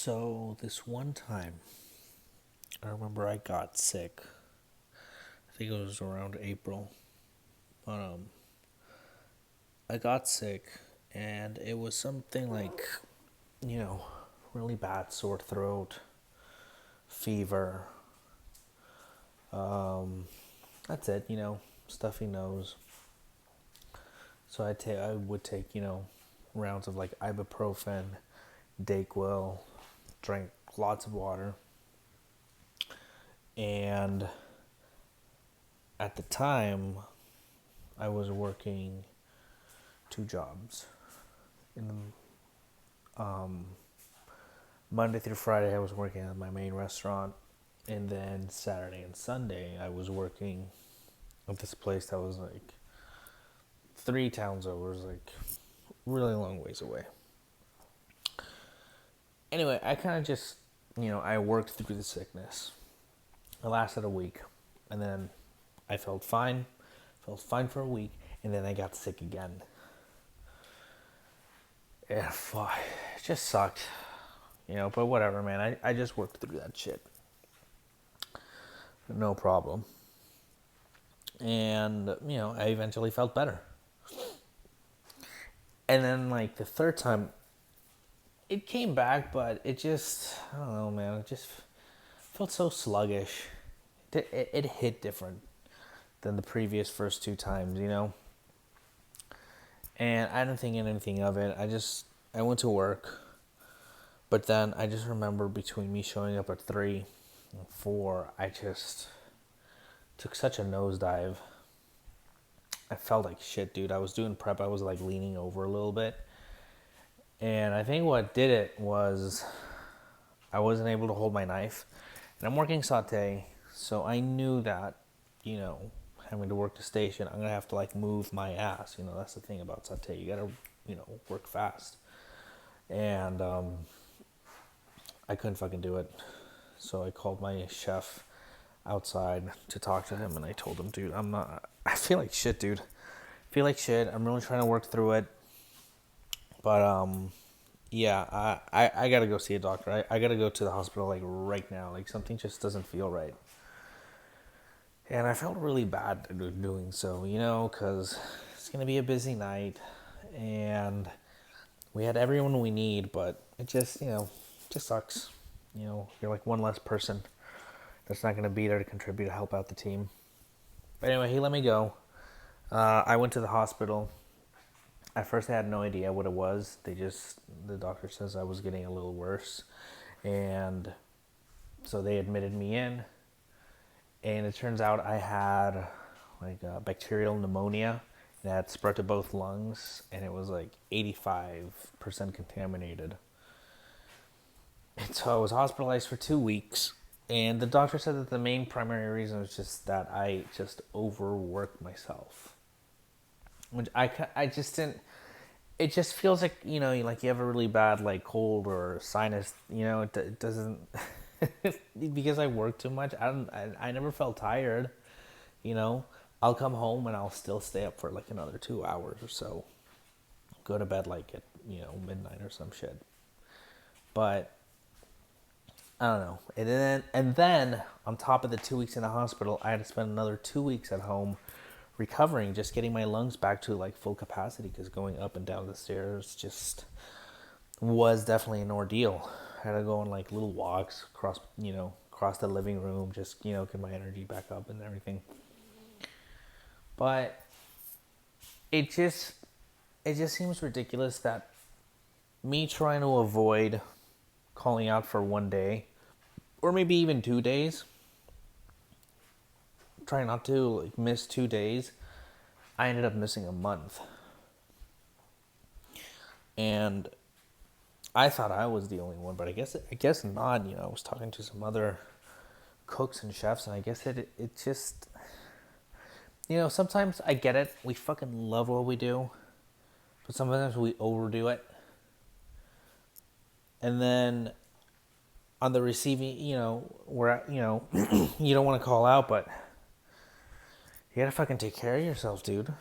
So this one time, I remember I got sick. I think it was around April. But I got sick and it was something like, you know, really bad sore throat, fever. Um that's it, stuffy nose. So I would take, rounds of like ibuprofen, Dayquil, drank lots of water. And at the time, I was working two jobs. In the Monday through Friday, I was working at my main restaurant, and then Saturday and Sunday, I was working at this place that was like 3 towns over. It was like really long ways away. Anyway, I kind of just, I worked through the sickness. It lasted a week, and then I felt fine for a week, and then I got sick again. Yeah, fuck, it just sucked, but whatever, man. I just worked through that shit. No problem. And, I eventually felt better. And then, like, the third time, it came back, but it just, I don't know, man. It just felt so sluggish. It hit different than the previous first two times. And I didn't think anything of it. I went to work. But then I just remember between me showing up at 3 and 4, I just took such a nosedive. I felt like shit, dude. I was doing prep. I was like leaning over a little bit. And I think what did it was I wasn't able to hold my knife. And I'm working saute, so I knew that, having to work the station, I'm going to have to like move my ass. That's the thing about saute. You got to, work fast. And I couldn't fucking do it. So I called my chef outside to talk to him, and I told him, dude, I feel like shit, dude. I feel like shit. I'm really trying to work through it. But, yeah, I gotta go see a doctor. I gotta go to the hospital, like, right now. Like, something just doesn't feel right. And I felt really bad doing so, because it's gonna be a busy night, and we had everyone we need, but it just, just sucks. You're like one less person that's not going to be there to contribute to help out the team. But anyway, he let me go. I went to the hospital. At first, I had no idea what it was. The doctor says I was getting a little worse. And so they admitted me in. And it turns out I had like bacterial pneumonia that spread to both lungs. And it was like 85% contaminated. And so I was hospitalized for 2 weeks. And the doctor said that the main primary reason was just that I just overworked myself. Which I just didn't. It just feels like, like you have a really bad like cold or sinus, it doesn't. Because I work too much, I never felt tired, I'll come home and I'll still stay up for like another 2 hours or so. Go to bed like at, midnight or some shit. But I don't know. And then on top of the 2 weeks in the hospital, I had to spend another 2 weeks at home recovering, just getting my lungs back to like full capacity, because going up and down the stairs just was definitely an ordeal. I had to go on like little walks across the living room, just, get my energy back up and everything. But it just seems ridiculous that me trying to avoid calling out for one day, or maybe even 2 days, try not to like miss 2 days, I ended up missing a month. And I thought I was the only one, but I guess not. I was talking to some other cooks and chefs, and I guess it just, sometimes I get it. We fucking love what we do, but sometimes we overdo it. And then on the receiving, where, you don't want to call out, but you gotta fucking take care of yourself, dude.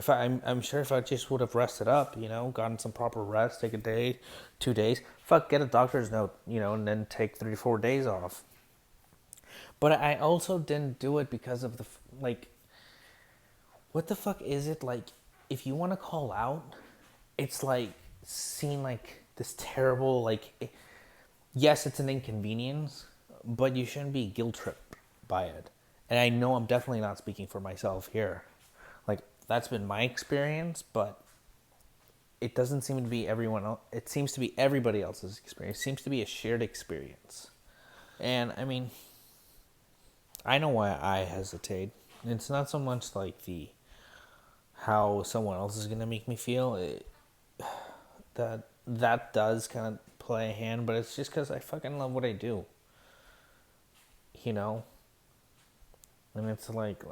I'm sure if I just would have rested up, gotten some proper rest, take a day, 2 days, fuck, get a doctor's note, and then take 3 to 4 days off. But I also didn't do it because of like, what the fuck is it like? If you want to call out, it's like seen like this terrible yes, it's an inconvenience, but you shouldn't be guilt tripped by it. And I know I'm definitely not speaking for myself here. Like, that's been my experience, but it doesn't seem to be everyone else. It seems to be everybody else's experience. It seems to be a shared experience. And I mean, I know why I hesitate. It's not so much like how someone else is gonna make me feel. That does kind of play a hand, but it's just because I fucking love what I do. You know. And it's like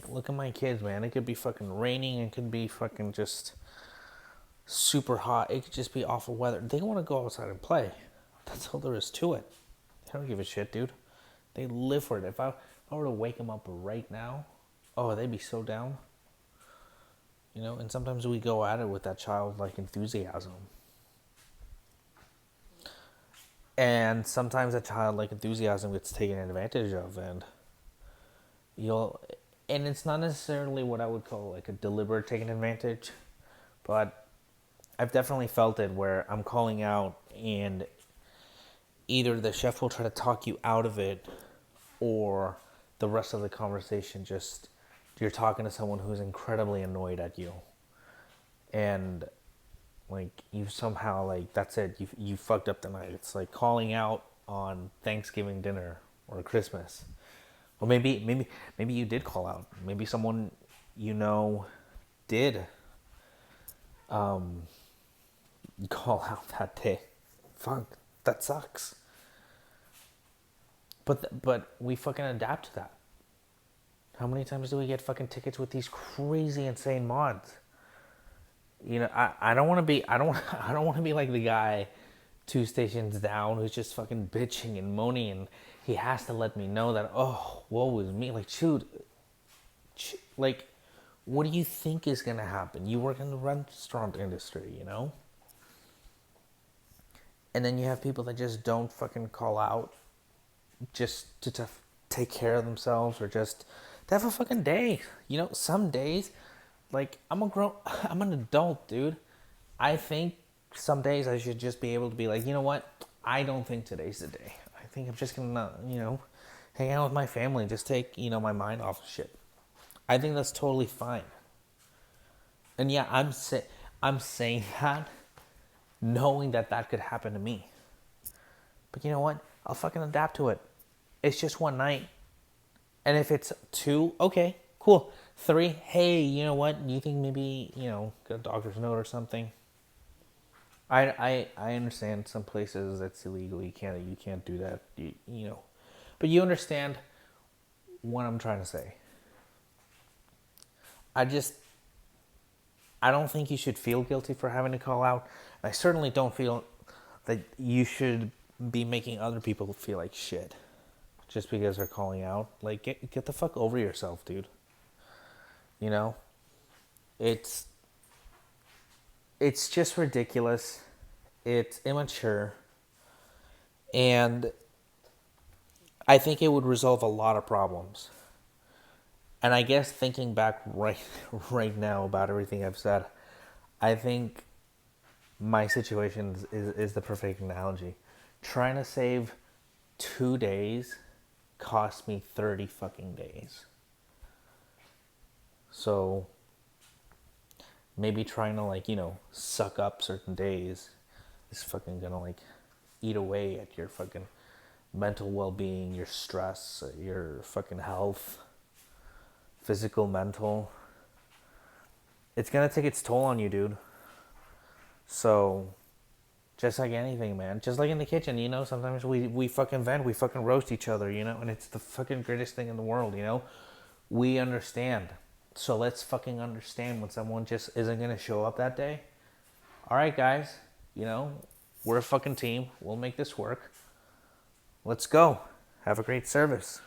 look at my kids, man. It could be fucking raining. It could be fucking just super hot. It could just be awful weather. They want to go outside and play. That's all there is to it. They don't give a shit, dude. They live for it. If I were to wake them up right now, oh, they'd be so down. And sometimes we go at it with that childlike enthusiasm. And sometimes that childlike enthusiasm gets taken advantage of, and it's not necessarily what I would call like a deliberate taking advantage, but I've definitely felt it where I'm calling out and either the chef will try to talk you out of it, or the rest of the conversation just you're talking to someone who's incredibly annoyed at you, and like you somehow that's it, you fucked up the night. It's like calling out on Thanksgiving dinner or Christmas. Or maybe you did call out. Maybe someone did call out that day. Fuck, that sucks. But we fucking adapt to that. How many times do we get fucking tickets with these crazy insane mods? I don't want to be I don't want to be like the guy 2 stations down who's just fucking bitching and moaning, and he has to let me know that, oh, woe is me. Like, dude, what do you think is gonna happen? You work in the restaurant industry, and then you have people that just don't fucking call out just to take care of themselves, or just to have a fucking day. Some days, I'm an adult, dude. I think some days I should just be able to be like, you know what? I don't think today's the day. I think I'm just gonna, hang out with my family, just take, my mind off of shit. I think that's totally fine. And yeah, I'm saying that knowing that could happen to me. But you know what? I'll fucking adapt to it. It's just one night. And if it's 2, okay, cool. 3, hey, you know what? You think maybe, get a doctor's note or something? I understand some places that's illegal. You can't do that. But you understand what I'm trying to say. I don't think you should feel guilty for having to call out. I certainly don't feel that you should be making other people feel like shit just because they're calling out. Like, get the fuck over yourself, dude. It's just ridiculous. It's immature. And I think it would resolve a lot of problems. And I guess thinking back right now about everything I've said, I think my situation is the perfect analogy. Trying to save 2 days cost me 30 fucking days. So maybe trying to suck up certain days is fucking gonna eat away at your fucking mental well-being, your stress, your fucking health, physical, mental. It's gonna take its toll on you, dude. So just like anything, man, just like in the kitchen, sometimes we fucking vent, we fucking roast each other, and it's the fucking greatest thing in the world. We understand. So let's fucking understand when someone just isn't going to show up that day. All right, guys, we're a fucking team. We'll make this work. Let's go. Have a great service.